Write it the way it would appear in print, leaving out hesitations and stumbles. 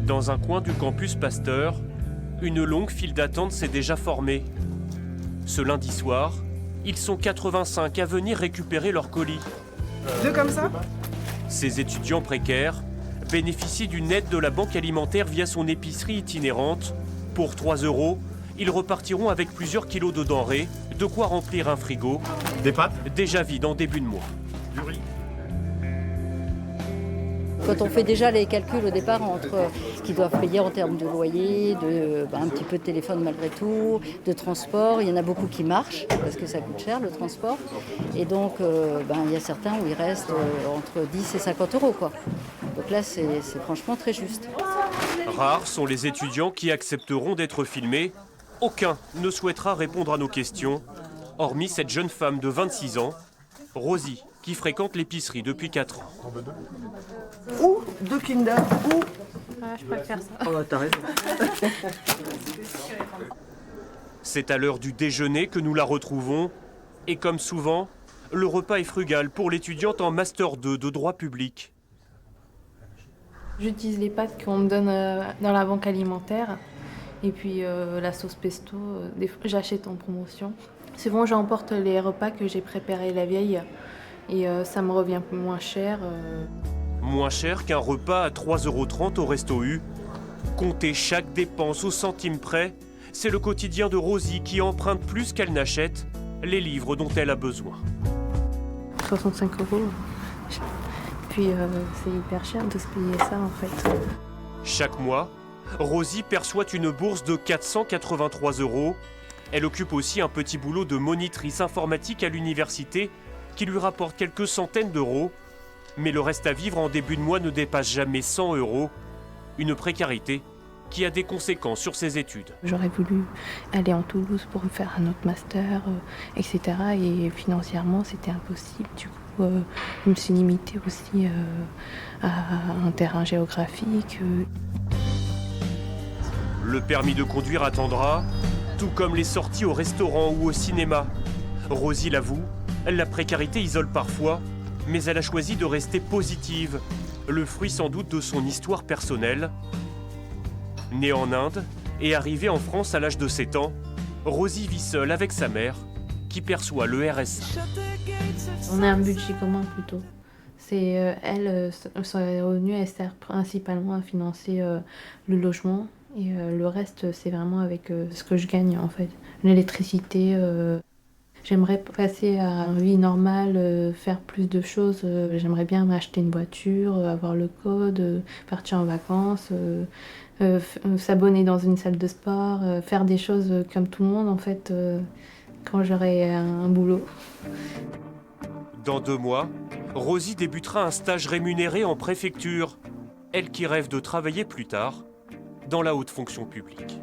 Dans un coin du campus Pasteur, une longue file d'attente s'est déjà formée. Ce lundi soir, ils sont 85 à venir récupérer leur colis. Deux comme ça? Ces étudiants précaires bénéficient d'une aide de la Banque alimentaire via son épicerie itinérante. Pour 3 €, ils repartiront avec plusieurs kilos de denrées, de quoi remplir un frigo, Des pâtes, déjà vide en début de mois. du riz. Quand on fait déjà les calculs au départ entre ce qu'ils doivent payer en termes de loyer, un petit peu de téléphone malgré tout, de transport, il y en a beaucoup qui marchent parce que ça coûte cher le transport. Et donc il y a certains où il reste entre 10 et 50 €, quoi. Donc là c'est franchement très juste. Rares sont les étudiants qui accepteront d'être filmés. Aucun ne souhaitera répondre à nos questions, hormis cette jeune femme de 26 ans, Rosie, qui fréquente l'épicerie depuis 4 ans. Ou deux Kinder, ou... Ah, je préfère ça. Oh, t'as raison. C'est à l'heure du déjeuner que nous la retrouvons. Et comme souvent, le repas est frugal pour l'étudiante en Master 2 de droit public. J'utilise les pâtes qu'on me donne dans la banque alimentaire. Et puis la sauce pesto, j'achète en promotion. Souvent, j'emporte les repas que j'ai préparés la veille. Et ça me revient moins cher. Moins cher qu'un repas à 3,30 € au Resto U. Compter chaque dépense au centime près, c'est le quotidien de Rosie qui emprunte plus qu'elle n'achète les livres dont elle a besoin. 65 €. Puis c'est hyper cher de se payer ça en fait. Chaque mois, Rosie perçoit une bourse de 483 €. Elle occupe aussi un petit boulot de monitrice informatique à l'université qui lui rapporte quelques centaines d'euros. Mais le reste à vivre en début de mois ne dépasse jamais 100 €. Une précarité qui a des conséquences sur ses études. J'aurais voulu aller en Toulouse pour faire un autre master, etc. Et financièrement, c'était impossible. Du coup, je me suis limitée aussi à un terrain géographique. Le permis de conduire attendra, tout comme les sorties au restaurant ou au cinéma. Rosie l'avoue, la précarité isole parfois, mais elle a choisi de rester positive, le fruit sans doute de son histoire personnelle. Née en Inde et arrivée en France à l'âge de 7 ans, Rosie vit seule avec sa mère, qui perçoit le RSA. On a un budget commun plutôt. C'est son revenu, elle sert principalement à financer le logement et le reste, c'est vraiment avec ce que je gagne en fait. L'électricité. J'aimerais passer à une vie normale, faire plus de choses. J'aimerais bien m'acheter une voiture, avoir le code, partir en vacances, s'abonner dans une salle de sport, faire des choses comme tout le monde en fait, quand j'aurai un boulot. Dans 2 mois, Rosie débutera un stage rémunéré en préfecture. Elle qui rêve de travailler plus tard dans la haute fonction publique.